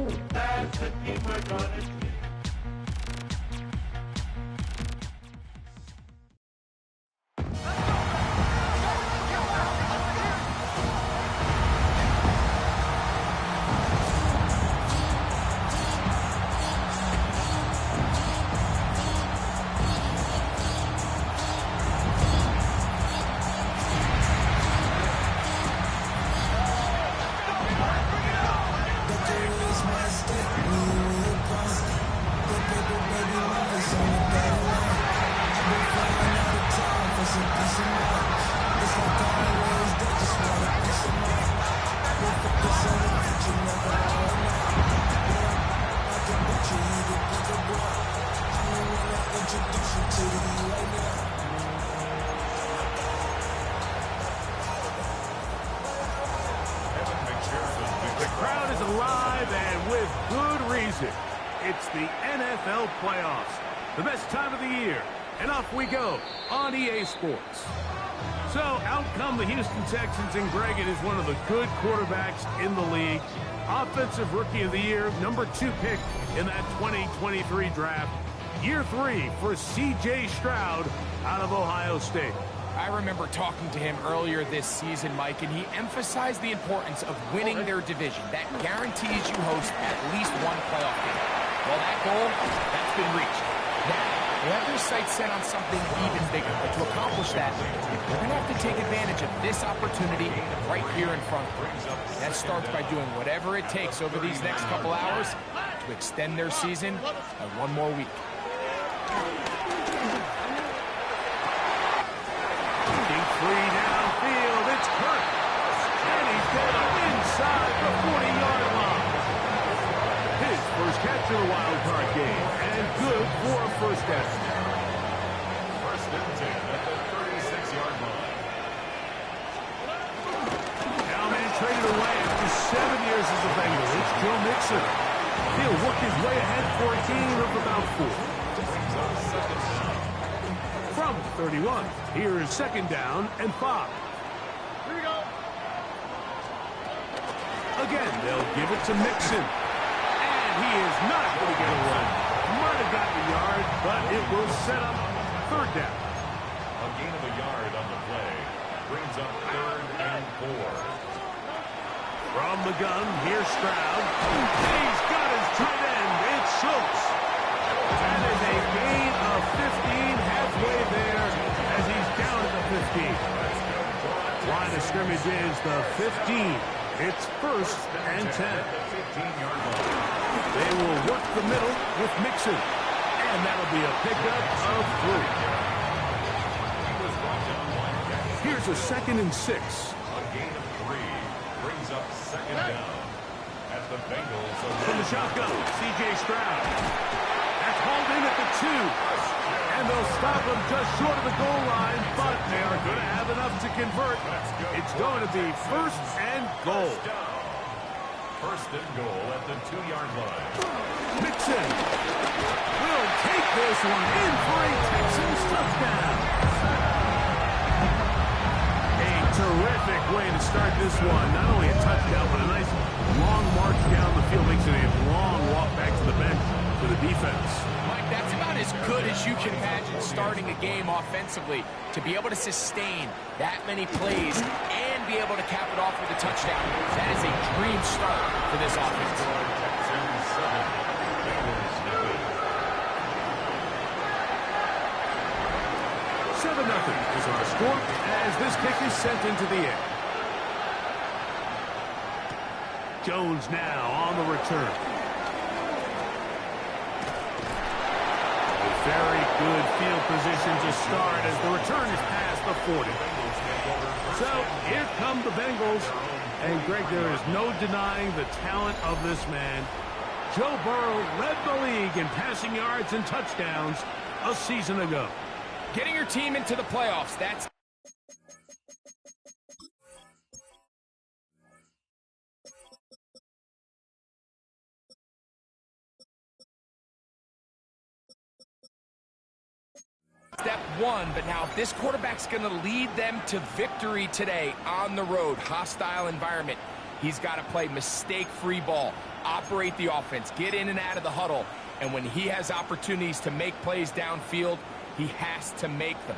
That's the teamwork on it. The crowd is alive, and with good reason. It's the NFL playoffs, the best time of the year, and off we go on EA Sports. So out come the Houston Texans, and Greg, it is one of the good quarterbacks in the league. Offensive Rookie of the Year, number 2 pick in that 2023 draft. Year 3 for C.J. Stroud out of Ohio State. I remember talking to him earlier this season, Mike, and he emphasized the importance of winning their division. That guarantees you host at least one playoff game. Well, that goal, that's been reached. Now, they have their sights set on something even bigger. But to accomplish that, they're going to have to take advantage of this opportunity right here in front of them. That starts by doing whatever it takes over these next couple hours to extend their season by one more week. Free downfield, it's Kirk, and he's down inside the 40-yard line. His first catch of the wild card game, and good for a first down. First and 10 at the 36-yard line. Now man traded away after 7 years as a Bengal. It's Joe Mixon. He'll work his way ahead for a gain of about 4. From 31, here's second down and 5. Here we go. Again, they'll give it to Mixon. And he is not going to get a run. Might have gotten a yard, but it will set up third down. A gain of a yard on the play brings up 3rd and 4. From the gun, here's Stroud. He's got his tight end. It's Schultz. That is a gain of 15 halfway there as he's down at the 15. Line of scrimmage is the 15. It's 1st and 10. They will work the middle with Mixon. And that'll be a pickup of 3. Here's a 2nd and 6. A gain of 3 brings up 2nd down at the Bengals. From the shotgun, C.J. Stroud. That's hauled in at the 2. And they'll stop him just short of the goal line, but they are going to have enough to convert. It's going to be 1st and goal. 1st and goal at the 2-yard line. Mixon will take this one in for a Texans touchdown. A terrific way to start this one. Not only a touchdown, but a nice long march down the field. Makes it a long walk back to the bench for the defense. Mike, that's about as good as you can imagine starting a game offensively. To be able to sustain that many plays and be able to cap it off with a touchdown. That is a dream start for this offense. 7-0 is our score as this kick is sent into the air. Jones now on the return. Very good field position to start as the return is past the 40. So here come the Bengals. And Greg, there is no denying the talent of this man. Joe Burrow led the league in passing yards and touchdowns a season ago. Getting your team into the playoffs, that's... Step 1, but now this quarterback's going to lead them to victory today on the road. Hostile environment. He's got to play mistake-free ball. operate the offense, get in and out of the huddle, and when he has opportunities to make plays downfield, he has to make them.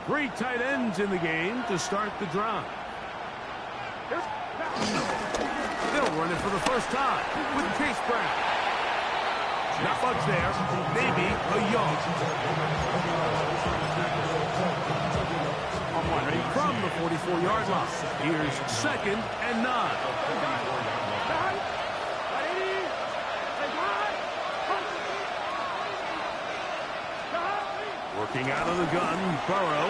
3 tight ends in the game to start the drive. They'll run it for the first time with Chase Brown. Not much there. Maybe a yard. From the 44-yard line. Here's 2nd and 9. Working out of the gun, Burrow.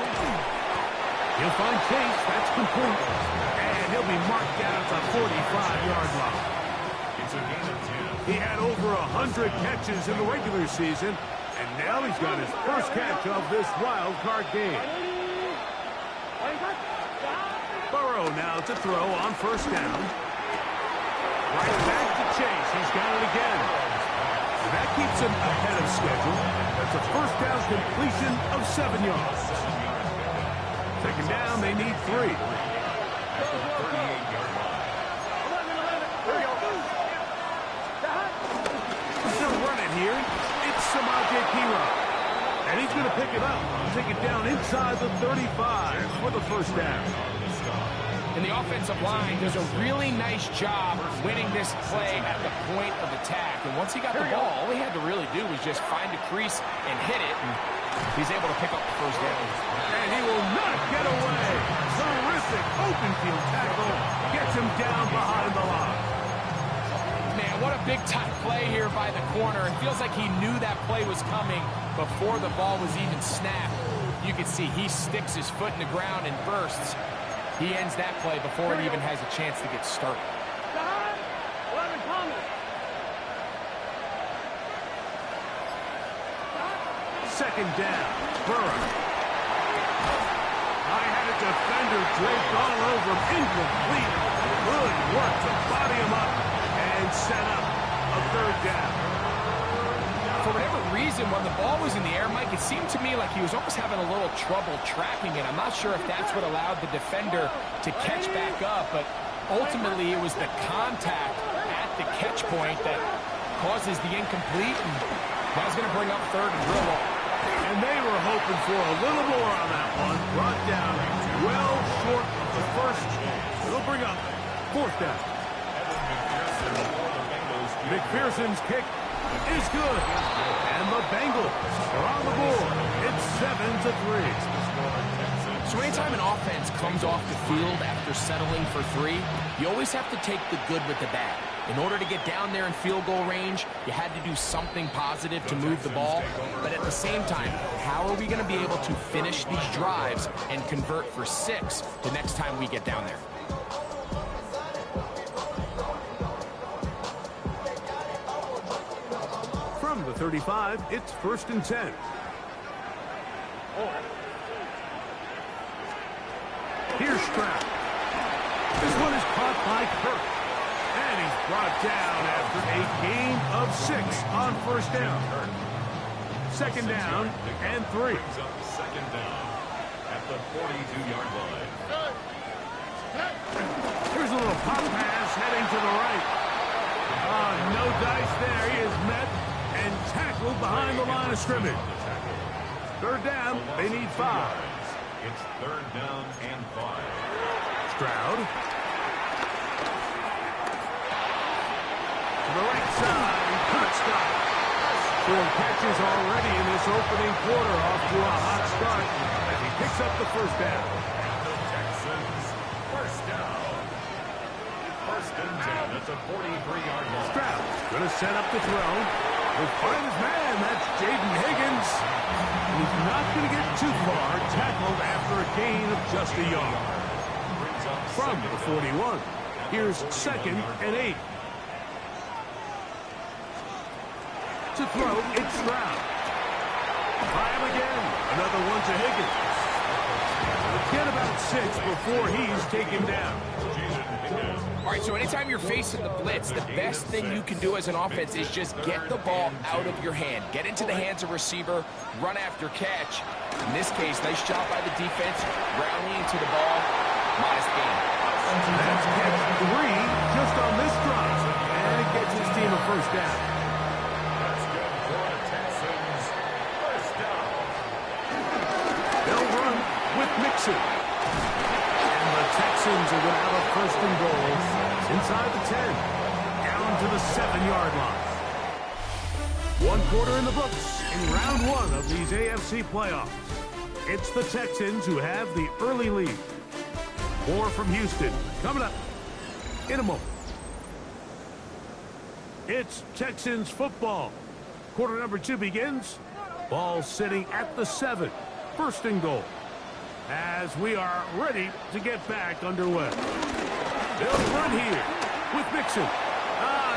He'll find Chase. That's complete. And he'll be marked down at the 45-yard line. It's a gain of 10. He had over 100 catches in the regular season, and now he's got his first catch of this wild card game. Burrow now to throw on first down. Right back to Chase. He's got it again. And that keeps him ahead of schedule. That's a first down completion of 7 yards. 2nd down, they need 3. At the 38-yard line. They'll run it here. It's Samaje Perine. And he's going to pick it up. Take it down inside the 35 for the first down. And the offensive line does a really nice job winning this play at the point of attack. And once he got the ball, all he had to really do was just find a crease and hit it. And he's able to pick up the first down. And he will not get away. Terrific open field tackle. Gets him down behind the line. Man, what a big-time play here by the corner. It feels like he knew that play was coming before the ball was even snapped. You can see he sticks his foot in the ground and bursts. He ends that play before it even has a chance to get started. 2nd down. Burrow. I had a defender draped all over him. Incomplete. Good work to body him up and set up a 3rd down. For whatever reason, when the ball was in the air, Mike, it seemed to me like he was almost having a little trouble tracking it. I'm not sure if that's what allowed the defender to catch back up, but ultimately it was the contact at the catch point that causes the incomplete, and that's going to bring up 3rd and real long. And they were hoping for a little more on that one. Brought down well short of the first. It'll bring up 4th down. McPherson's kick is good. And the Bengals are on the board. It's 7-3. So anytime an offense comes off the field after settling for 3, you always have to take the good with the bad. In order to get down there in field goal range, you had to do something positive to move the ball. But at the same time, how are we going to be able to finish these drives and convert for 6 the next time we get down there? From the 35, it's 1st and 10. Here's Stroud. This one is caught by Kirk. And he's brought down after a gain of 6 on first down. 2nd down and 3. 2nd down at the 42-yard line. Here's a little pop pass heading to the right. No dice there. He is met and tackled behind the line of scrimmage. 3rd down. They need 5. It's 3rd down and 5. Stroud. To the right side. Good stop. 4 catches already in this opening quarter. Off to a hot start as he picks up the first down. The Texans, first down. 1st and 10 at the 43-yard line. Stroud going to set up the throw. Will find his man. That's Jaden Higgins. He's not going to get too far. Tackled after a gain of just a yard. From the 41. Here's 2nd and 8. To throw, it's Stroud. Try him again. Another one to Higgins. Get about 6 before he's taken down. All right, so anytime you're facing the blitz, the best thing you can do as an offense is just get the ball out of your hand. Get into the hands of receiver, run after catch. In this case, nice job by the defense, rallying to the ball. Modest gain. That's catch 3 just on this drive. And it gets his team a first down. That's good for the Texans. First down. They'll run with Mixon. And the Texans are going to have a first and goal inside the 10. Down to the 7-yard line. 1 quarter in the books in round 1 of these AFC playoffs. It's the Texans who have the early lead. More from Houston coming up in a moment. It's Texans football. Quarter number 2 begins. Ball sitting at the 7. First and goal. As we are ready to get back underway. They'll run here with Mixon.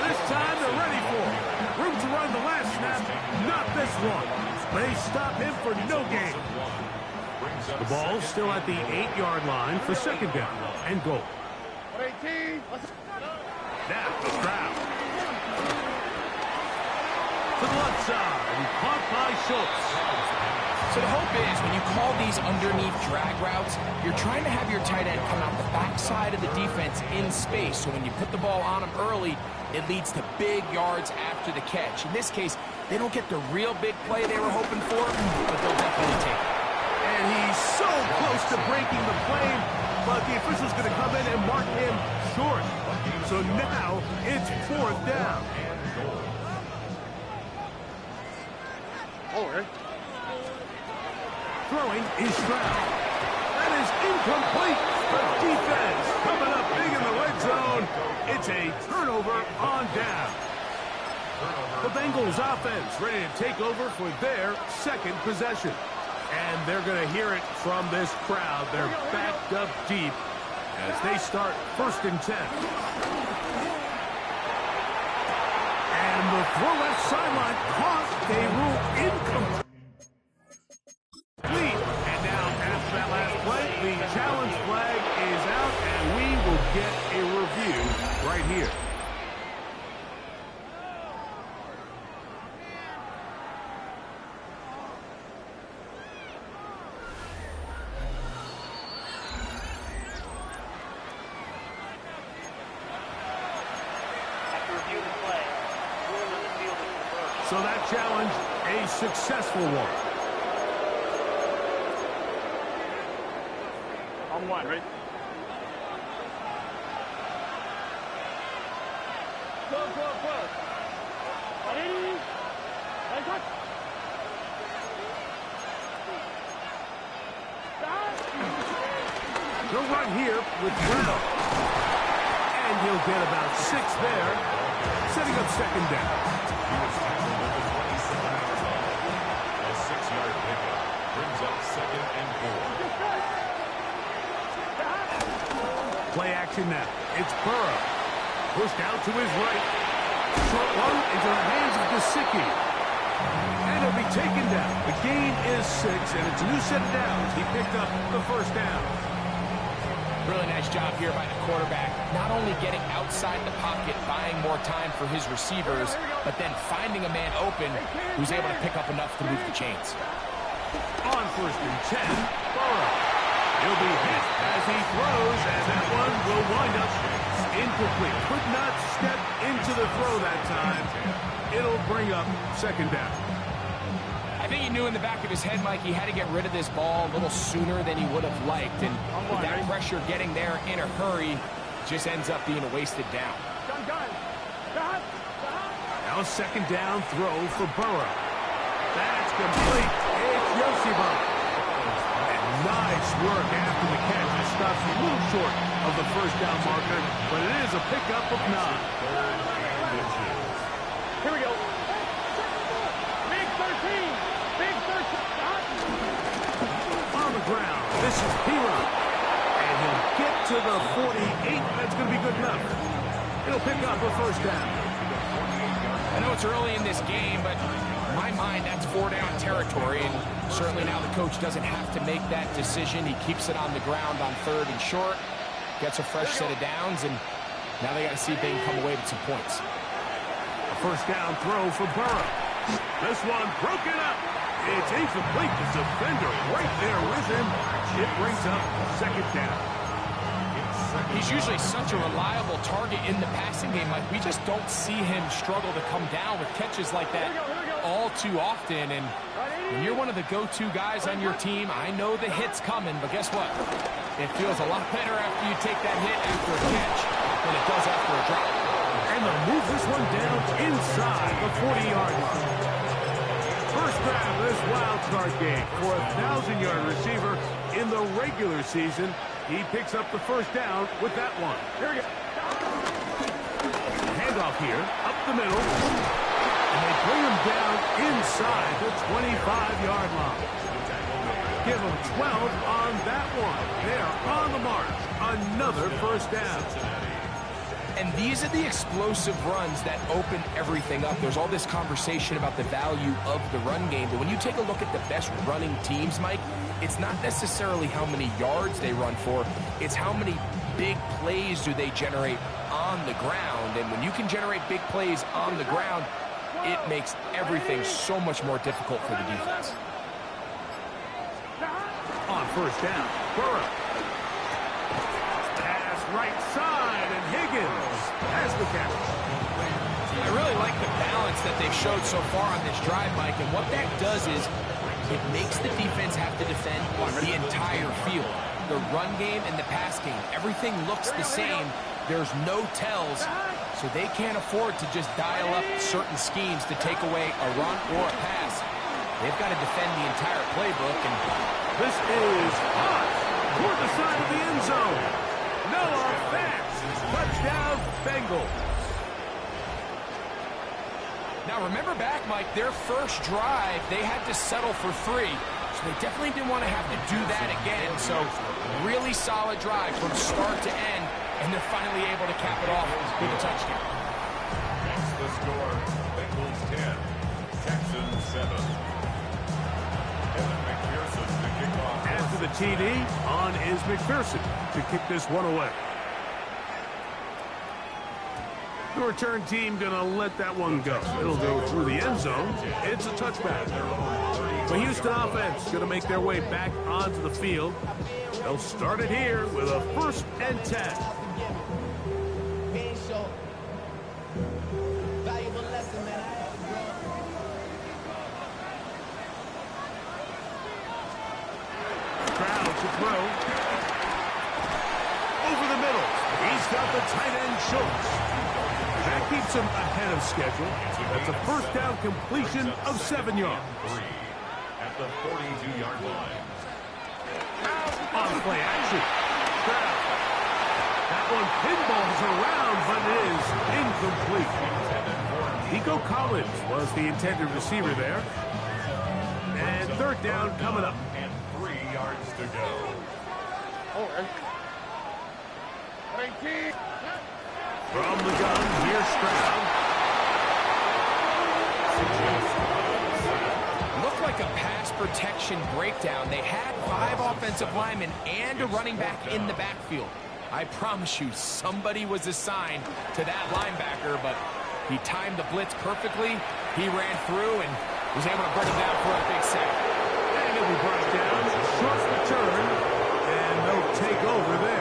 This time they're ready for it. Room to run the last snap, not this one. They stop him for no gain. The ball's still at the 8-yard line for second down and goal. Now the crowd. To the left side, and caught by Schultz. So the hope is when you call these underneath drag routes, you're trying to have your tight end come out the backside of the defense in space. So when you put the ball on him early, it leads to big yards after the catch. In this case, they don't get the real big play they were hoping for, but they'll definitely take it. And he's so close to breaking the plane, but the official's going to come in and mark him short. So now it's 4th down. Throwing is Stroud. That is incomplete. The defense coming up big in the red zone. It's a turnover on down. The Bengals offense ready to take over for their second possession. And they're going to hear it from this crowd. They're backed up deep as they start 1st and 10. And the throw left sideline caught. They rule incomplete. And now after that last play, the challenge flag is out, and we will get a review right here. So that challenge, a successful one. On 1, right? Go. Ready? They'll run here with Bruno. And he'll get about 6 there, setting up second down. A 6-yard pickup brings up 2nd and 4. Play action now. It's Burrow. Pushed out to his right. Short one into the hands of Gesicki. And he'll be taken down. The gain is 6, and it's a new set of downs. He picked up the first down. Really nice job here by the quarterback. Not only getting outside the pocket, buying more time for his receivers, but then finding a man open who's able to pick up enough to move the chains. On 1st and 10, Burrow. He'll be hit as he throws, and that one will wind up incomplete. Could not step into the throw that time. It'll bring up second down. I think he knew in the back of his head, Mike, he had to get rid of this ball a little sooner than he would have liked. And with that pressure getting there in a hurry, just ends up being a wasted down. Now a second down throw for Burrow. That's complete. It's Yoshiba. Nice work after the catch. It stops a little short of the first down marker, but it is a pickup of 9. Here we go. Big 13. Big 13. On the ground, this is Piron. And he'll get to the 48. That's going to be good enough. He'll pick up a first down. I know it's early in this game, but in my mind, that's 4-down territory. And certainly now the coach doesn't have to make that decision. He keeps it on the ground on 3rd and short, gets a fresh set of downs, and now they got to see if they can come away with some points. A first down throw for Burrow. This one broken up. It's incomplete. The defender right there with him. It brings up second down. He's usually such a reliable target in the passing game, Mike. We just don't see him struggle to come down with catches like that all too often. And when you're one of the go-to guys on your team, I know the hit's coming, but guess what? It feels a lot better after you take that hit after a catch than it does after a drop. And they'll move this one down inside the 40-yard line. First grab of this wild card game for a 1,000-yard receiver in the regular season. He picks up the first down with that one. Here we go. Handoff here, up the middle. And they bring him down inside the 25-yard line. Give him 12 on that one. They are on the mark. Another first down. And these are the explosive runs that open everything up. There's all this conversation about the value of the run game, but when you take a look at the best running teams, Mike, it's not necessarily how many yards they run for, it's how many big plays do they generate on the ground. And when you can generate big plays on the ground, it makes everything so much more difficult for the defense. On first down, Burrow. Pass right side, and Higgins has the catch. I really like the balance that they've showed so far on this drive, Mike, and what that does is it makes the defense have to defend the entire field. The run game and the pass game, everything looks the same. There's no tells, so they can't afford to just dial up certain schemes to take away a run or a pass. They've got to defend the entire playbook, and this is hot toward the side of the end zone. Noah Fant, touchdown Bengals. Now remember back, Mike, their first drive, they had to settle for 3. So they definitely didn't want to have to do that again. So really solid drive from start to end, and they're finally able to cap it off with a touchdown. That's the score. Bengals 10, Texans 7. After the TD, on is McPherson to kick this one away. The return team going to let that one go. It'll go through the end zone. It's a touchback. The Houston offense going to make their way back onto the field. They'll start it here with a 1st and 10. Over the middle. He's got the tight end Schultz. That keeps him ahead of schedule. That's a first down completion of 7 yards. At the 42-yard line. On play action. That one pinballs around, but it is incomplete. Nico Collins was the intended receiver there. And 3rd down coming up. 3 yards to go. From the gun, here's Stroud. Looked like a pass protection breakdown. They had 5 offensive linemen and a running back in the backfield. I promise you, somebody was assigned to that linebacker, but he timed the blitz perfectly. He ran through and was able to bring him down for a big sack. And he'll be brought down. Short return. And they'll take over there.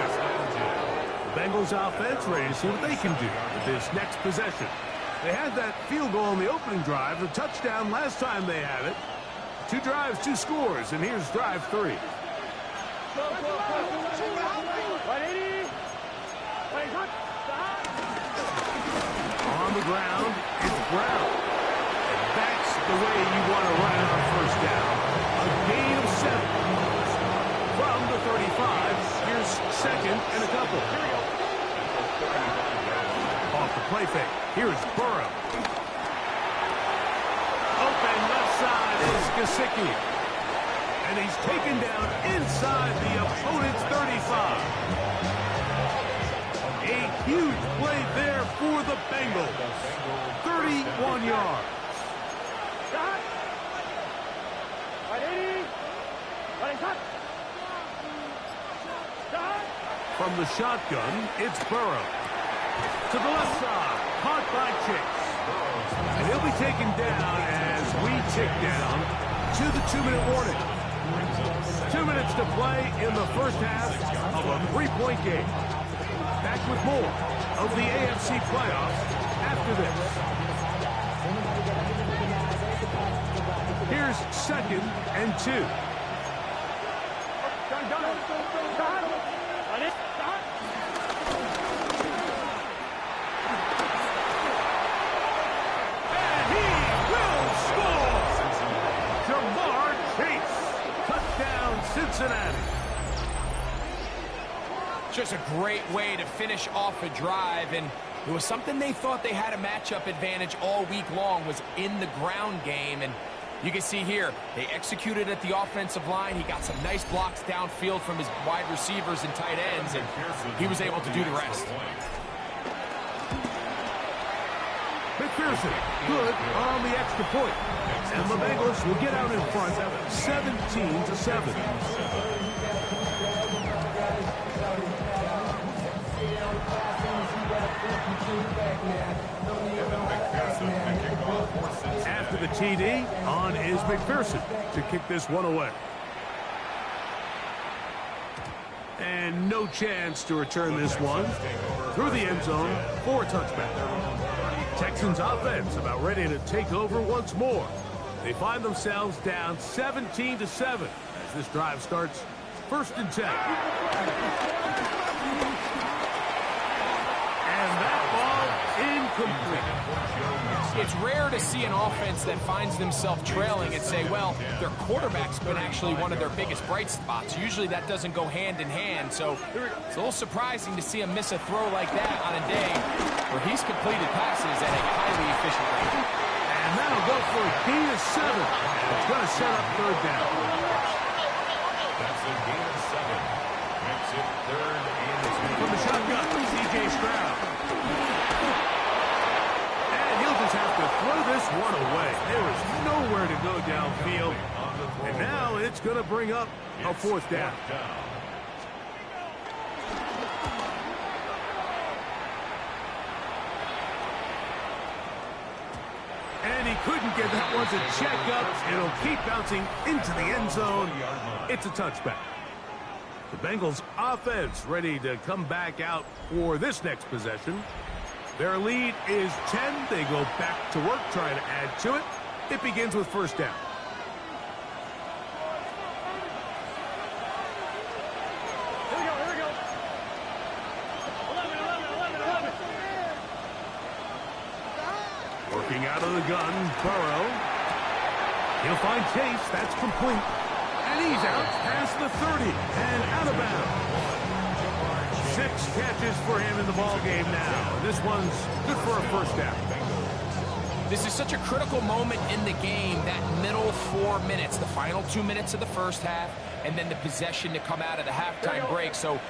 The Bengals offense ready to see what they can do with this next possession. They had that field goal in the opening drive, a touchdown last time they had it. 2 drives, 2 scores, and here's drive 3. On the ground, it's Brown. That's the way you want to run it on first down. A gain of 7. From the 35, here's 2nd and a couple. Off the play fake. Here's Burrow. Open left side is Gesicki. And he's taken down inside the opponent's 35. A huge play there for the Bengals. 31 yards. From the shotgun, it's Burrow. To the left side, caught by Chase. And he'll be taken down as we tick down to the 2-minute warning. 2 minutes to play in the first half of a 3-point game. Back with more of the AFC playoffs after this. Here's 2nd and 2. And he will score! Jamar Chase. Touchdown, Cincinnati. Just a great way to finish off a drive, and it was something they thought they had a matchup advantage all week long, was in the ground game. And you can see here, they executed at the offensive line. He got some nice blocks downfield from his wide receivers and tight ends, and he was able to do the rest. McPherson, good on the extra point. And the Bengals will get out in front, 17-7. After the TD, on is McPherson to kick this one away. And no chance to return this one through the end zone for a touchback. Texans offense about ready to take over once more. They find themselves down 17-7 as this drive starts 1st and 10. And that ball incomplete. It's rare to see an offense that finds themselves trailing and say, well, their quarterback's been actually one of their biggest bright spots. Usually that doesn't go hand in hand, so it's a little surprising to see him miss a throw like that on a day where he's completed passes at a highly efficient rate. And that'll go for a gain of 7. It's going to set up 3rd down. That's a gain of 7. Makes it 3rd and 2. From the shotgun, C.J. Stroud. And he'll just have to throw this one away. There is nowhere to go downfield. And now it's going to bring up a 4th down. And he couldn't get that one to check up. It'll keep bouncing into the end zone. It's a touchback. The Bengals offense ready to come back out for this next possession. Their lead is 10. They go back to work, trying to add to it. It begins with 1st down. Here we go. 11. Working out of the gun, Burrow. He'll find Chase. That's complete. And he's out past the 30 and out of bounds. 6 catches for him in the ball game now. This one's good for a 1st down. This is such a critical moment in the game, that middle 4 minutes, the final 2 minutes of the first half, and then the possession to come out of the halftime break. So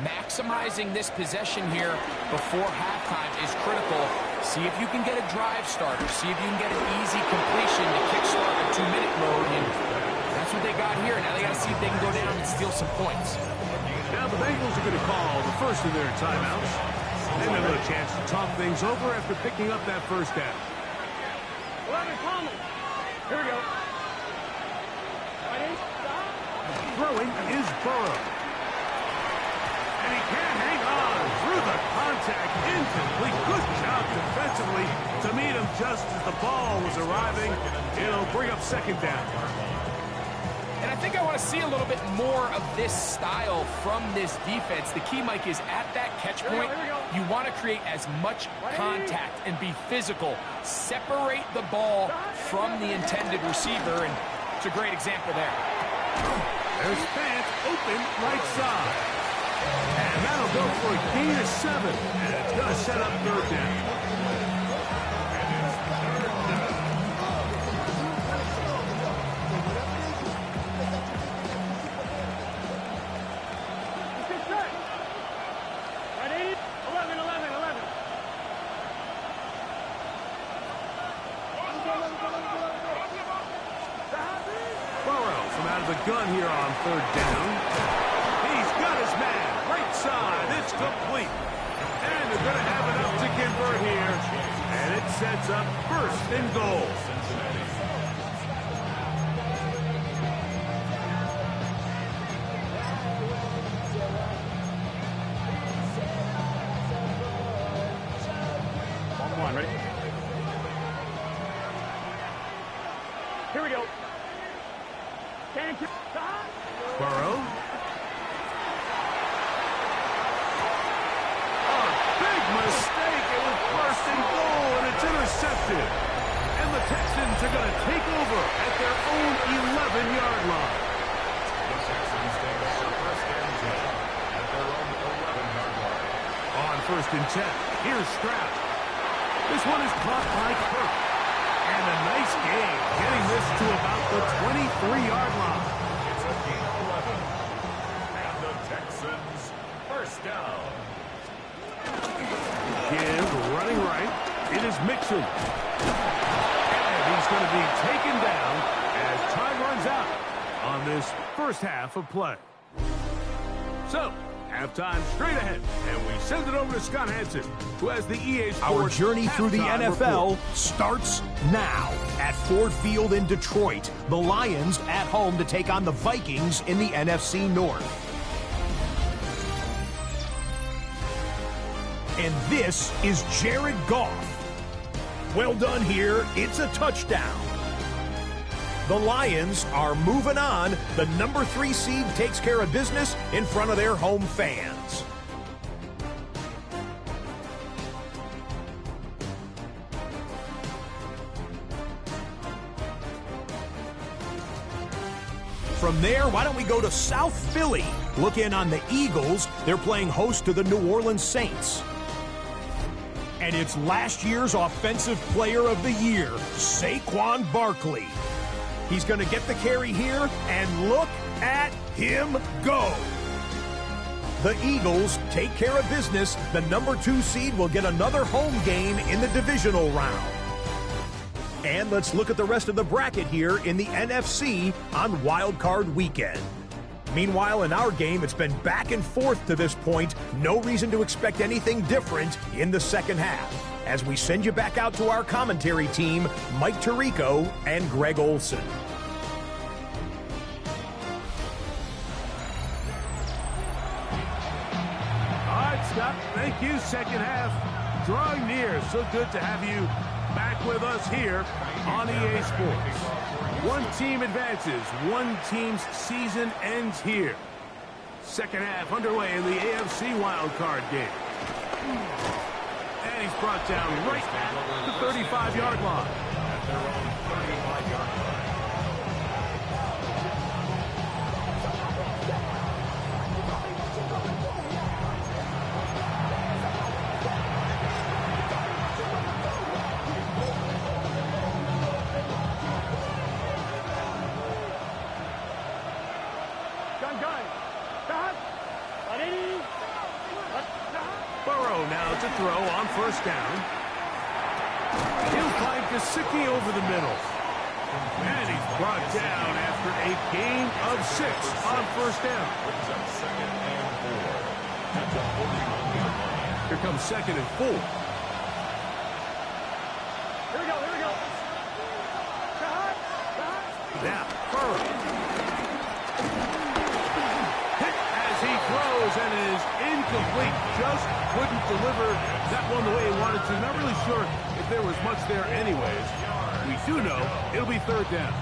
maximizing this possession here before halftime is critical. See if you can get a drive starter. See if you can get an easy completion to kickstart a 2-minute mode. And that's what they got here. Now they got to see if they can go down and steal some points. Now the Bengals are going to call the first of their timeouts. And they'll have a chance to talk things over after picking up that 1st down. 11, Coleman. Here we go. Throwing is Burrow. And he can't hang on through the contact. Incomplete. Good job defensively to meet him just as the ball was arriving. It'll bring up 2nd down. And I think I want to see a little bit more of this style from this defense. The key, Mike, is at that catch point, you want to create as much contact and be physical. Separate the ball from the intended receiver, and it's a great example there. There's Fant open right side. And that'll go for a gain of 7. And it's going to set up 3rd down. The gun here on 3rd down. He's got his man. Right side. It's complete. And they're going to have enough to convert here. And it sets up 1st and goal. Thank you. Burrow. A big mistake. It was first and goal, and it's intercepted. And the Texans are going to take over at their own 11-yard line. The Texans take up the first and 10 at their own 11-yard line. On first and 10, here's Stroud. This one is caught by Kirk. And a nice game, getting this to about the 23-yard line. It's a gain of 11. And the Texans first down. Give running right. It is Mixon. And he's going to be taken down as time runs out on this first half of play. So, halftime straight ahead, and we send it over to Scott Hansen, who has the EA Sports Our journey through the halftime NFL report. starts now at Ford Field in Detroit. The Lions at home to take on the Vikings in the NFC North. And this is Jared Goff. Well done here. It's a touchdown. The Lions are moving on. The number 3 seed takes care of business in front of their home fans. From there, why don't we go to South Philly? Look in on the Eagles. They're playing host to the New Orleans Saints. And it's last year's Offensive Player of the Year, Saquon Barkley. He's going to get the carry here, and look at him go. The Eagles take care of business. The number 2 seed will get another home game in the divisional round. And let's look at the rest of the bracket here in the NFC on Wild Card Weekend. Meanwhile, in our game, it's been back and forth to this point. No reason to expect anything different in the second half. As we send you back out to our commentary team, Mike Tirico and Greg Olson. All right, Scott, thank you. Second half drawing near. So good to have you back with us here on EA Sports. One team advances. One team's season ends here. Second half underway in the AFC wildcard game. And he's brought down right at the 35-yard line. At their own 35-yard line. Burrow now to throw on first down. He'll find Gesicki over the middle. And he's brought down after a gain of 6 on first down. Brings up second and 4. At the 41-yard line. Here comes second and 4. Here we go, here we go. Now, Burrow. Hit as he throws, and it is incomplete. Just couldn't deliver that one the way he wanted to. Not really sure if there was much there anyways. We do know it'll be third down.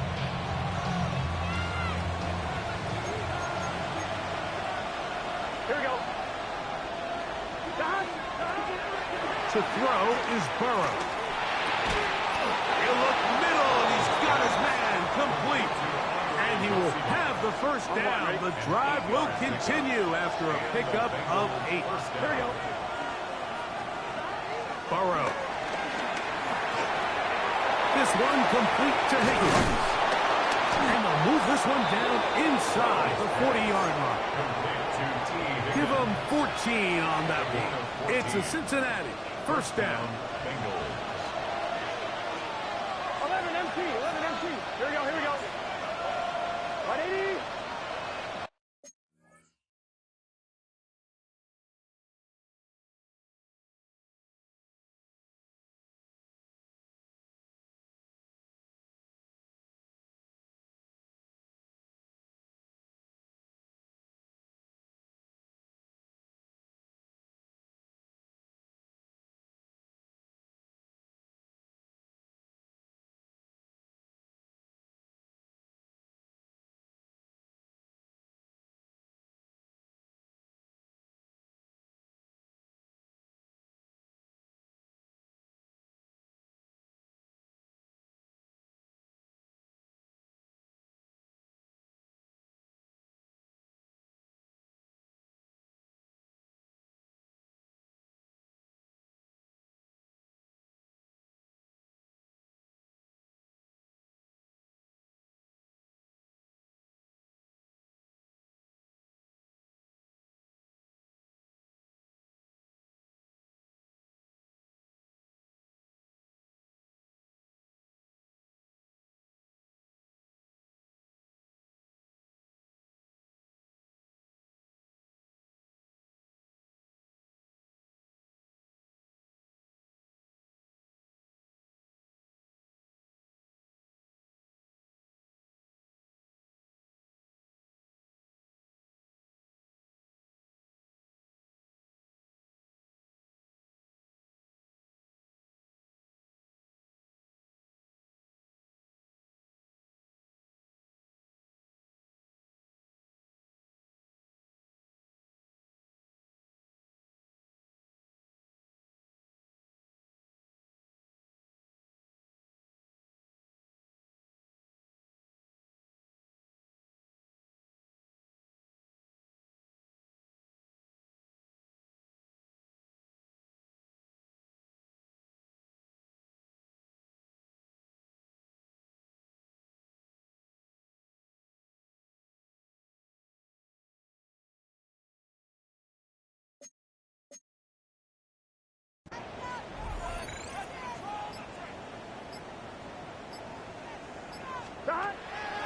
Here we go. To throw is Burrow. He'll look middle, and he's got his man complete. And he will have the first down. The drive will continue after a pickup of 8. Here we go. Burrow. This one complete to Higgins. And they'll move this one down inside the 40-yard line. Give them 14 on that one. It's a Cincinnati first down. Bengals. 11 empty, 11 empty. Here we go, here we go. 180.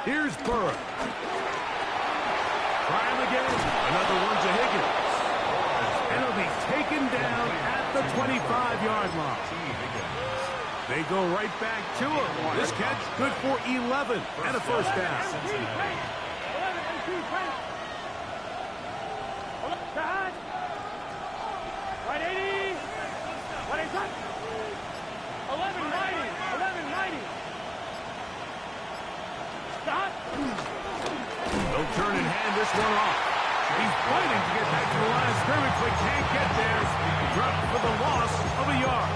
Here's Burrow. Try him again. Another one to Higgins. And he'll be taken down at the 25-yard line. They go right back to him. This catch good for 11 and a first down. Right 80. What is that? 1190. 1190. Stop. They'll turn and hand this one off. He's fighting to get back to the line of scrimmage, but can't get there. Dropped for the loss of a yard.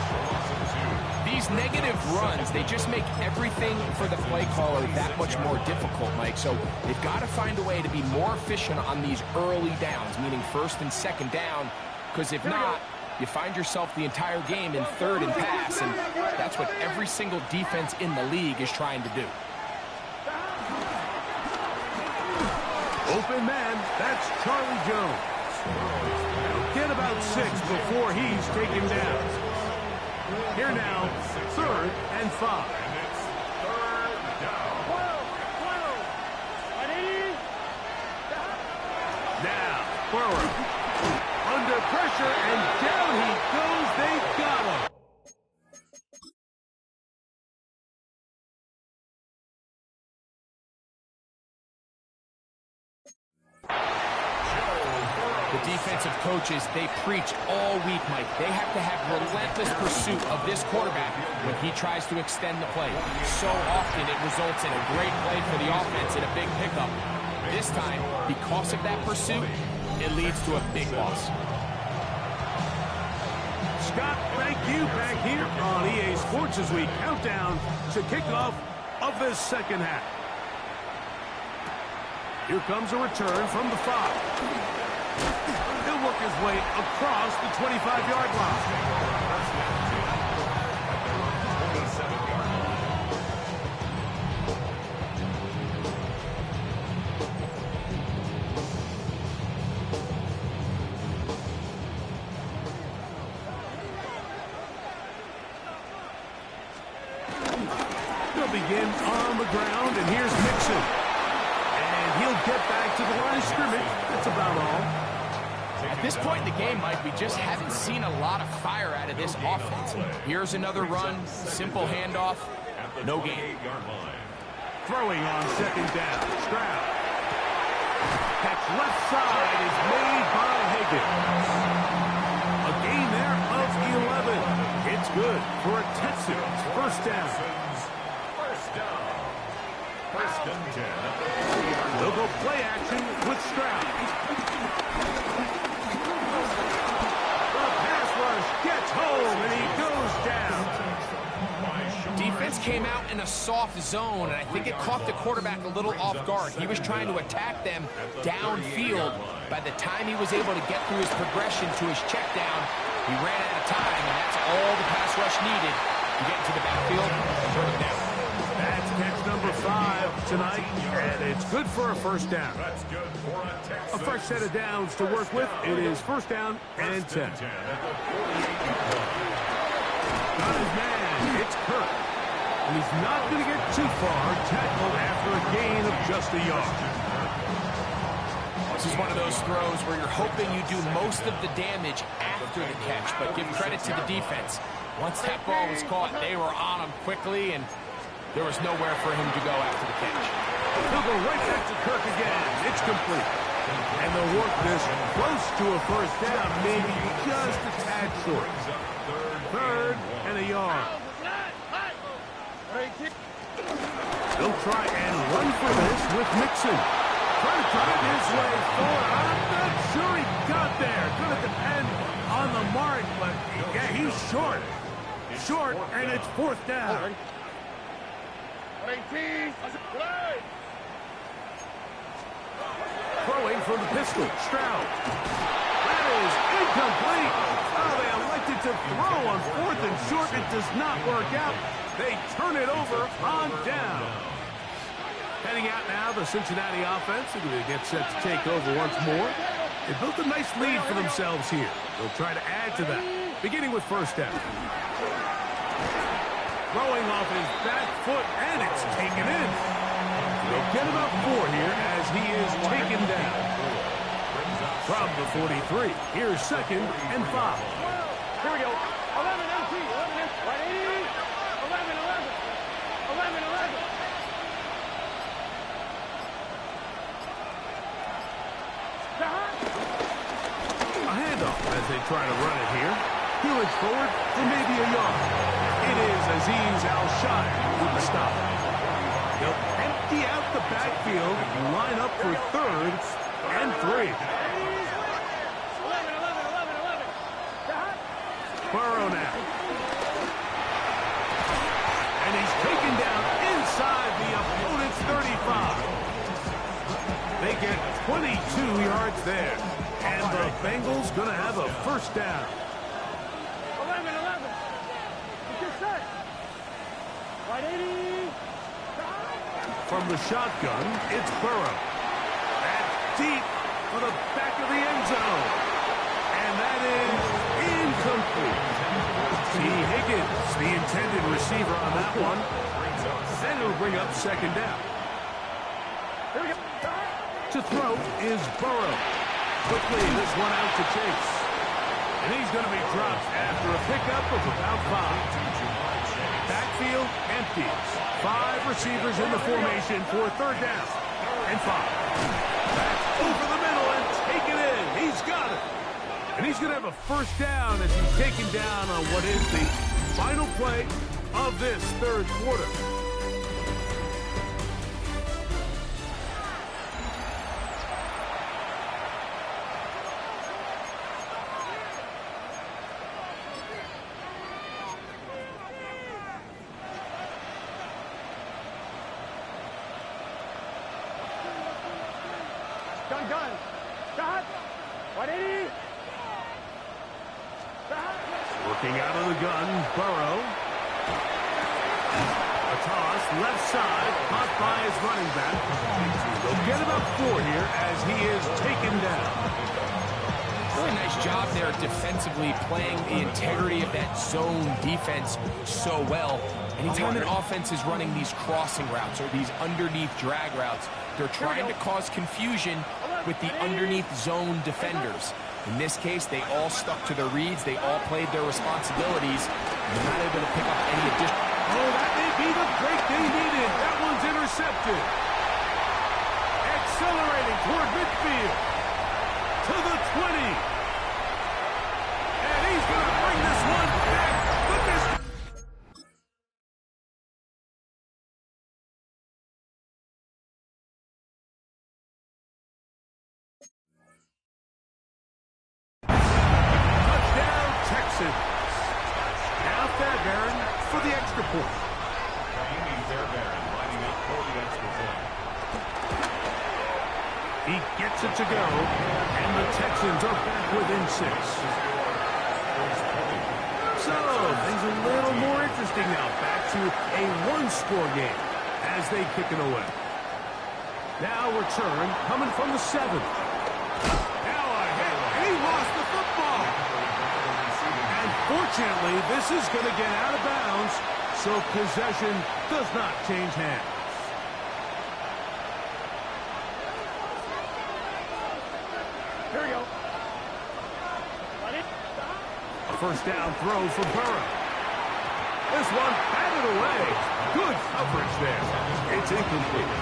These negative runs, they just make everything for the play caller that much more difficult, Mike. So they've got to find a way to be more efficient on these early downs, meaning first and second down, because if not, you find yourself the entire game in third and pass, and that's what every single defense in the league is trying to do. Open man, that's Charlie Jones. He'll get about 6 before he's taken down. Here now, 3rd and 5. And it's 3rd down. 12. Now, Burrow. Under pressure, and down he goes. They got him. The defensive coaches, they preach all week, Mike. They have to have relentless pursuit of this quarterback when he tries to extend the play. So often it results in a great play for the offense and a big pickup. This time, because of that pursuit, it leads to a big loss. Scott, thank you. Back here on EA Sports as we count down to kickoff of this second half. Here comes a return from the 5. He'll work his way across the 25-yard line. They'll begin on the ground, and here's Mixon. And he'll get back to the line of scrimmage. That's about all. At this point in the game, Mike, we just haven't seen a lot of fire out of this offense. Here's another run, simple handoff, no gain. Throwing on second down, Stroud. Catch left side is made by Higgins. A gain there of 11. It's good for a Texans first down. First and 10. They'll go play action with Stroud. Gets home, and he goes down. Defense came out in a soft zone, and I think it caught the quarterback a little off guard. He was trying to attack them downfield. By the time he was able to get through his progression to his check down, he ran out of time, and that's all the pass rush needed to get into the backfield and turn it down. That's catch number 5 tonight, and it's good for a first down. That's good for a Texas. A fresh set of downs to work with. It is first down and 10. Got his man. It's Kirk. And he's not going to get too far. Tackled after a gain of just a yard. This is one of those throws where you're hoping you do most of the damage after the catch, but give credit to the defense. Once that ball was caught, they were on him quickly, and there was nowhere for him to go after the catch. He'll go right back to Kirk again. It's complete. And they'll work this close to a first down, maybe just a tad short. 3rd and a yard. They'll try and run for this with Mixon. Trying to drive his way forward. I'm not sure he got there. Going to depend on the mark, but yeah, he's short. Short, and it's 4th down. Throwing from the pistol, Stroud. That is incomplete. Oh, they elected to throw on 4th and short. It does not work out. They turn it over on down. Heading out now, the Cincinnati offense. They're going to get set to take over once more. They built a nice lead for themselves here. They'll try to add to that, beginning with first down. Throwing off his back foot, and it's taken in. They'll get about 4 here as he is taken down. From the 43, here's 2nd and 5. Here we go. 11 empty. 11 empty. Right 80. 11, 11. 11, 11. A handoff as they try to run it here. He'll forward for maybe a yard. It is Azeez Al-Shire with the stop. They'll empty out the backfield and line up for 3rd and 3. 11, 11, 11, 11. Burrow now. And he's taken down inside the opponent's 35. They get 22 yards there. And the Bengals going to have a 1st down. 11, 11. Get set. Right 80. From the shotgun, it's Burrow. That's deep for the back of the end zone. And that is incomplete. T. Higgins, the intended receiver on that one. And it'll bring up 2nd down. Here we go. To throw is Burrow. Quickly, this one out to Chase. And he's going to be dropped after a pickup of about 5. Backfield empties. 5 receivers in the formation for 3rd down and 5. Back over the middle and take it in. He's got it. And he's going to have a 1st down as he's taken down on what is the final play of this 3rd quarter. Gun. Shot. 180. Working out of the gun, Burrow. A toss, left side, caught by his running back. They'll get about 4 here as he is taken down. Really nice job there defensively, playing the integrity of that zone defense so well. Anytime an offense is running these crossing routes or these underneath drag routes, they're trying to cause confusion with the underneath zone defenders. In this case, they all stuck to their reads. They all played their responsibilities. They're not able to pick up any additional. Oh, that may be the break they needed. That one's intercepted. Accelerating toward midfield. To the 20. And he's going to bring this one back. The distance. Touchdown, Texans. Now Fairbairn for the extra point. Amy Fairbairn lining up for the extra point. He gets it to go, and the Texans are back within 6. So, things a little more interesting now. Back to a 1-score game as they kick it away. Now return coming from the 7. Now a hit, and he lost the football. And fortunately, this is going to get out of bounds, so possession does not change hands. Here we go. A 1st down throw for Burrow. This one batted away. Good coverage there. It's incomplete.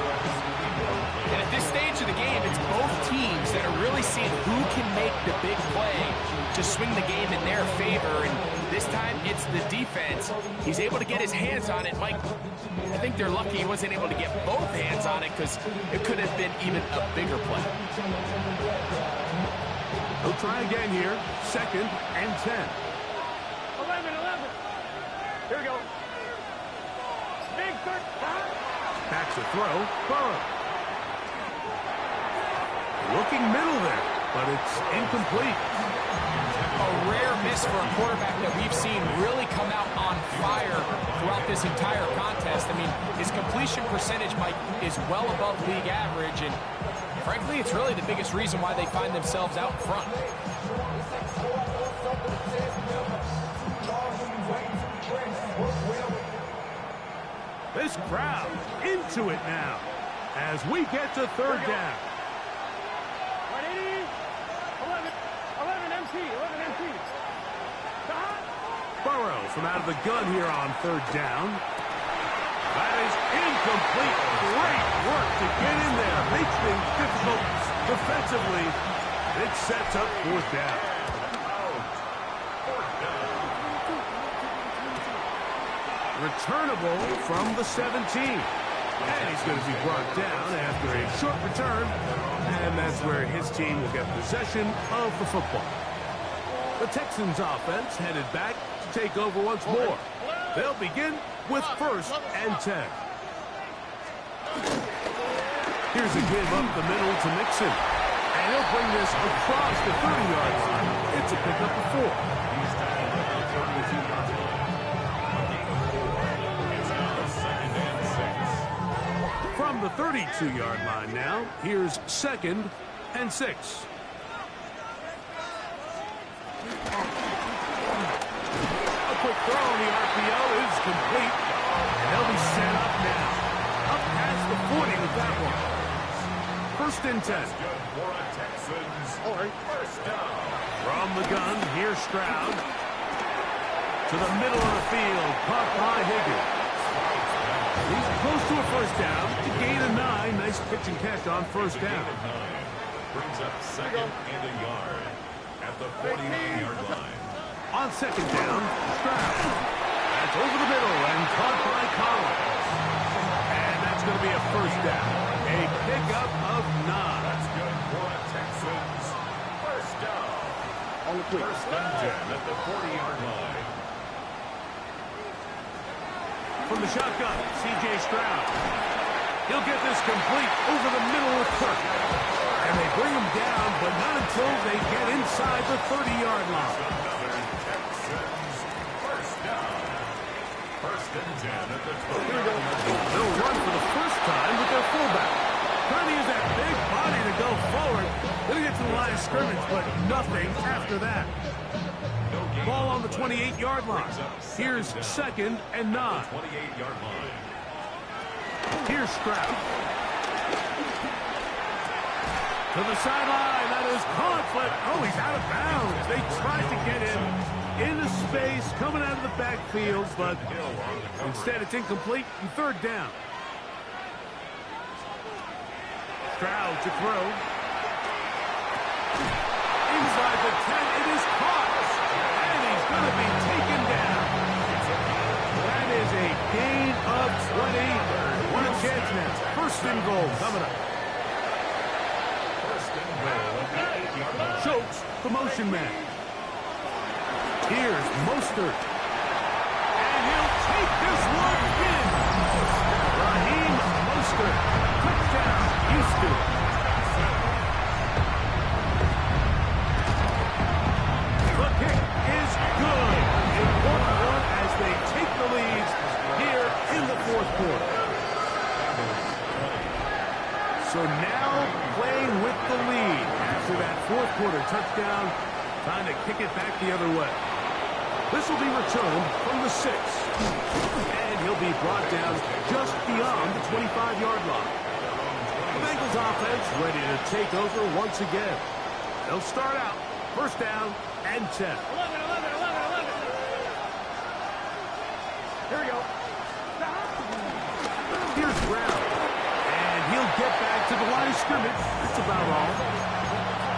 And at this stage of the game, it's both teams that are really seeing who can make the big play to swing the game in their favor. And this time, it's the defense. He's able to get his hands on it. Mike, I think they're lucky he wasn't able to get both hands on it because it could have been even a bigger play. He'll try again here. 2nd and 10. 11, 11. Here we go. Big 3rd. Backs a throw. Burrow. Looking middle there, but it's incomplete. A rare miss for a quarterback that we've seen really come out on fire throughout this entire contest. I mean, his completion percentage, Mike, is well above league average, and frankly, it's really the biggest reason why they find themselves out front. This crowd into it now. as we get to third down. 180, 11 MT, 11 MT. Burrow from out of the gun here on third down. That is incomplete. Great work to get in there. Makes things difficult defensively. It sets up fourth down. Returnable from the 17. And he's going to be brought down after a short return. And that's where his team will get possession of the football. The Texans offense headed back to take over once more. They'll begin with 1st and 10. Here's a give up the middle to Mixon. And he'll bring this across the 30-yard line. It's a pickup of 4. He's down at the 32-yard line. It's now 2nd and 6. From the 32-yard line now, here's 2nd and 6. A quick throw on the RPO is complete. And they'll be set up now. Up past the 40 with that one. 1st and 10. Good for a Texans. First down. From the gun, here's Stroud. To the middle of the field, caught by Higgins. He's close to a first down. To gain a 9. Nice pitch and catch on first down. Brings up 2nd and a yard at the 49-yard line. On 2nd down, Stroud. That's over the middle and caught by Collins. And that's going to be a first down. A pickup of 9. That's good for a Texans. First down. On the quick. 1st and 10 at the 40-yard line. From the shotgun, C.J. Stroud. He'll get this complete over the middle with Kirk. And they bring him down, but not until they get inside the 30-yard line. Another Texans. First down. 1st and 10 at the 20-yard line. They'll run for the first time with their fullback. Trying to use that big body to go forward. Gonna get to the line of scrimmage, but nothing after that. Ball on the 28-yard line. Here's 2nd and 9. 28-yard line. Here's Stroud. To the sideline. That is conflict. Oh, he's out of bounds. They tried to get him into space coming out of the backfield, but instead it's incomplete and 3rd down. Stroud to throw. Inside the 10, it is caught. And he's going to be taken down. That is a gain of 20. One a chance now. 1st and goal coming up. Schultz, the motion man. Here's Mostert. And he'll take this one in. Raheem Mostert. Touchdown, Houston. The kick is good. Important one as they take the lead here in the 4th quarter. So now playing with the lead after that 4th quarter touchdown, trying to kick it back the other way. This will be returned from the 6. And he'll be brought down just beyond the 25-yard line. The Bengals offense ready to take over once again. They'll start out 1st down and 10. 11. Here we go. Here's Brown. He'll get back to the line of scrimmage. That's about all.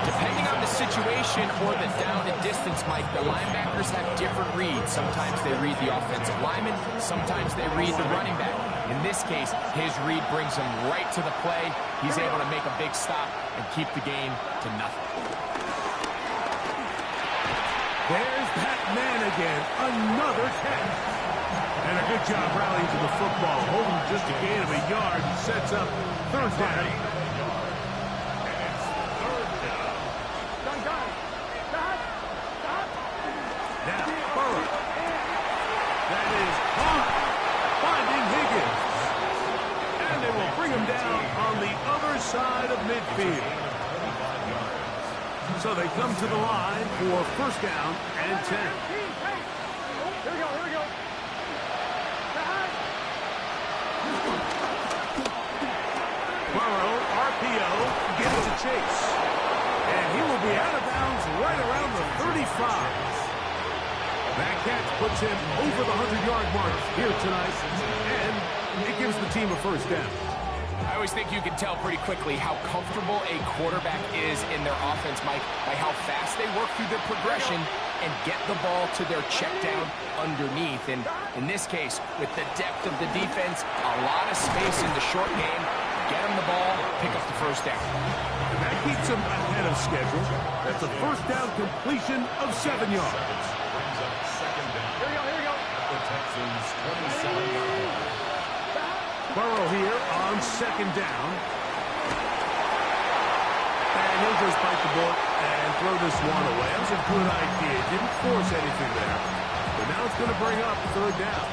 Depending on the situation or the down and distance, Mike, the linebackers have different reads. Sometimes they read the offensive lineman. Sometimes they read the running back. In this case, his read brings him right to the play. He's able to make a big stop and keep the game to nothing. There's that man again. Another catch. And a good job rallying to the football. Holding just a gain of a yard. Sets up 3rd down. Now, Burrow. That is caught. Finding Higgins. And they will bring him down on the other side of midfield. So they come to the line for 1st down and 10. Here we go. chase. And he will be out of bounds right around the 35. That catch puts him over the 100-yard mark here tonight, and it gives the team a first down. I always think you can tell pretty quickly how comfortable a quarterback is in their offense, Mike, by how fast they work through their progression and get the ball to their check down underneath. And in this case, with the depth of the defense, a lot of space in the short game, get them the ball, pick up the first down. And that keeps them ahead of schedule. That's a first down completion of 7 yards. Here we go. The Texans 27-yard line. Burrow here on second down. And he'll just bite the bullet and throw this one away. That was a good idea. Didn't force anything there. But now it's going to bring up third down.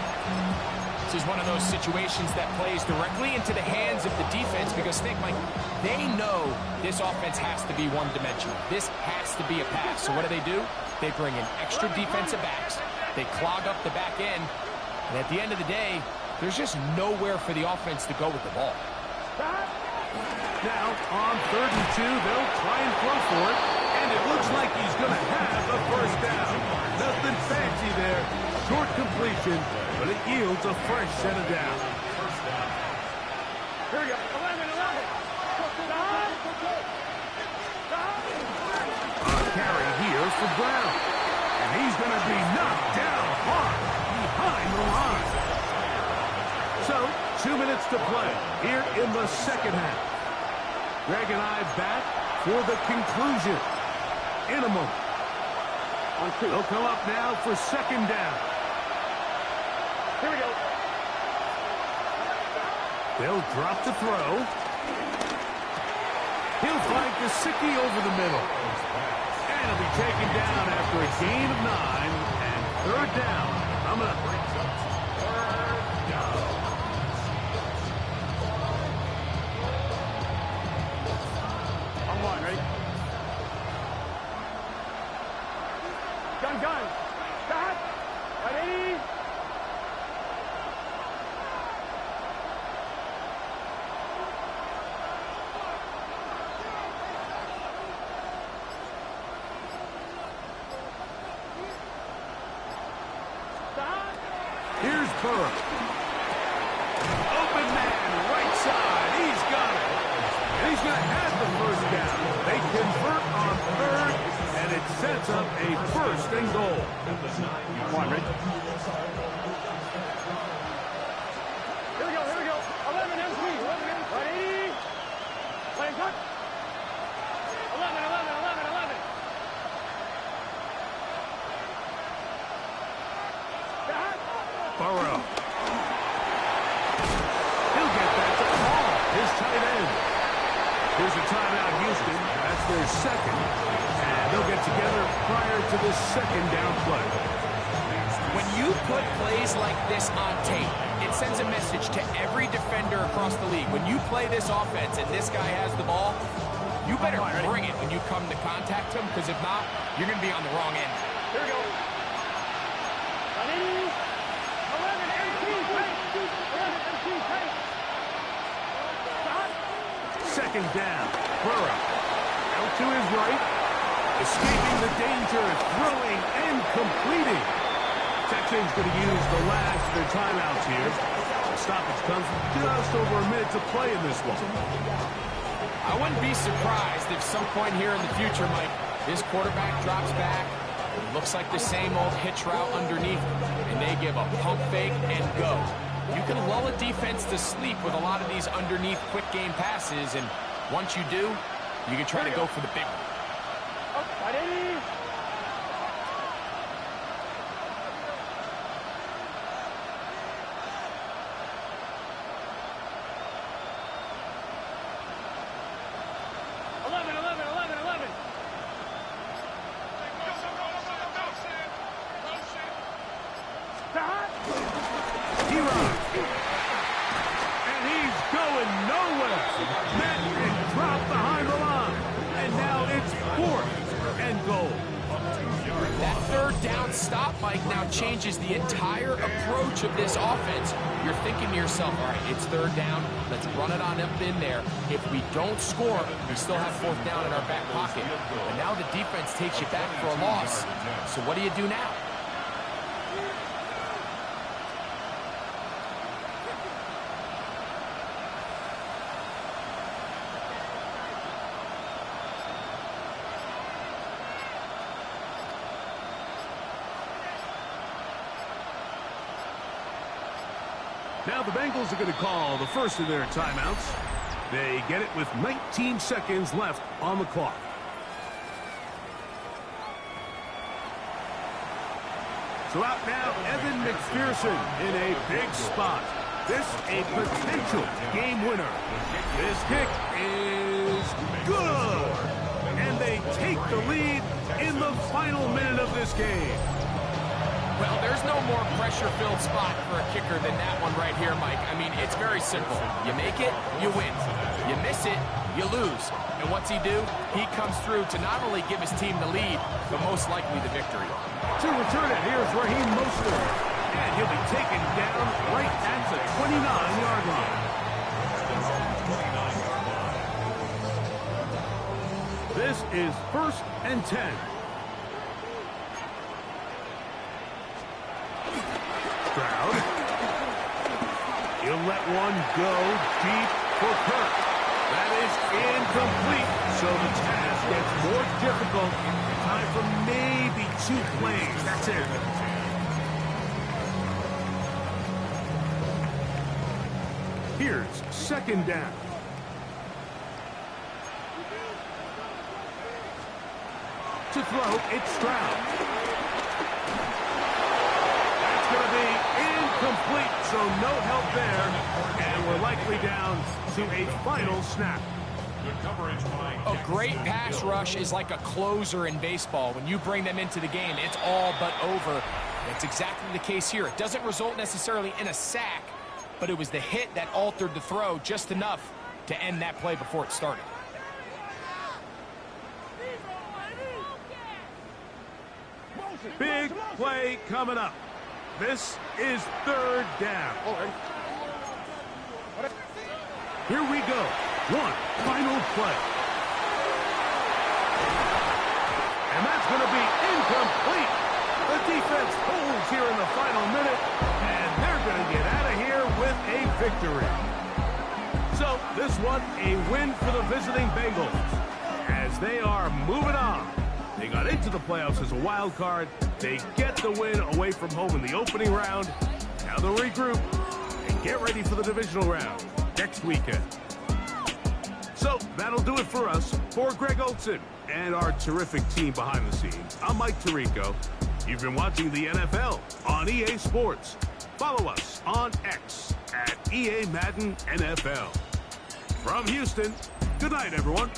This is one of those situations that plays directly into the hands of the defense because, think, Mike, they know this offense has to be one-dimensional. This has to be a pass. So what do? They bring in extra defensive backs. They clog up the back end. And at the end of the day, there's just nowhere for the offense to go with the ball. Now, on 3rd and 2, they'll try and throw for it. And it looks like he's going to have a first down. Nothing fancy there. Short completion, but it yields a fresh set of downs. Here we go. 11. A carry here for Brown. And he's going to be knocked down hard behind the line. So, 2 minutes to play here in the second half. Greg and I back for the conclusion in a moment. They'll come up now for second down. Here we go. They'll drop the throw. He'll find Gesicki over the middle. And he'll be taken down after a gain of 9 and third down. Coming up. I'm on, ready? Gun. Stop. Ready? Here's Burrow. Open man, right side. He's got it. And he's going to have the first down. They convert on third, and it sets up a first and goal. Come on, Rick. Here we go. 11 MP. Ready? Playing cut. 11. Burrow. He'll get that to Paul, his tight end. Here's a timeout, Houston. That's their second. And they'll get together prior to this second down play. When you put plays like this on tape, it sends a message to every defender across the league. When you play this offense and this guy has the ball, you better bring it when you come to contact him, because if not, you're going to be on the wrong end. Here we go. Ready? 11 MP. 11 MP. Second down. Burrow. Out to his right. Escaping the danger. Throwing and completing. Texans going to use the last of their timeouts here. The stoppage comes with just over a minute to play in this one. I wouldn't be surprised if some point here in the future, Mike, this quarterback drops back. It looks like the same old hitch route underneath, and they give a pump fake and go. You can lull a defense to sleep with a lot of these underneath quick game passes, and once you do, you can try to go for the big one. Ready? He runs. And he's going nowhere. Met and dropped behind the line. And now it's 4th and goal. stop, Mike, now changes the entire approach of this offense. You're thinking to yourself, all right, it's third down. Let's run it on up in there. If we don't score, we still have fourth down in our back pocket. But now the defense takes you back for a loss. So what do you do now? Now the Bengals are going to call the first of their timeouts. They get it with 19 seconds left on the clock. So out now, Evan McPherson in a big spot. This a potential game winner. This kick is good. And they take the lead in the final minute of this game. Well, there's no more pressure-filled spot for a kicker than that one right here, Mike. I mean, it's very simple. You make it, you win. You miss it, you lose. And what's he do? He comes through to not only give his team the lead, but most likely the victory. To return it, here's Raheem Mostert. And he'll be taken down right at the 29-yard line. This is 1st and 10. Stroud. He'll let one go deep for Kirk. That is incomplete, so the task gets more difficult. Time for maybe 2 plays. That's it. Here's 2nd down. To throw, it's Stroud. Going to be incomplete, so no help there, and we're likely down to a final snap. A great pass rush is like a closer in baseball. When you bring them into the game, it's all but over. That's exactly the case here. It doesn't result necessarily in a sack, but it was the hit that altered the throw just enough to end that play before it started. Big play coming up. This is 3rd down. Here we go. One final play. And that's going to be incomplete. The defense holds here in the final minute, and they're going to get out of here with a victory. So this one, a win for the visiting Bengals as they are moving on. They got into the playoffs as a wild card. They get the win away from home in the opening round. Now they'll regroup and get ready for the divisional round next weekend. So that'll do it for us. For Greg Olson and our terrific team behind the scenes, I'm Mike Tirico. You've been watching the NFL on EA Sports. Follow us on X at EA Madden NFL. From Houston, good night, everyone.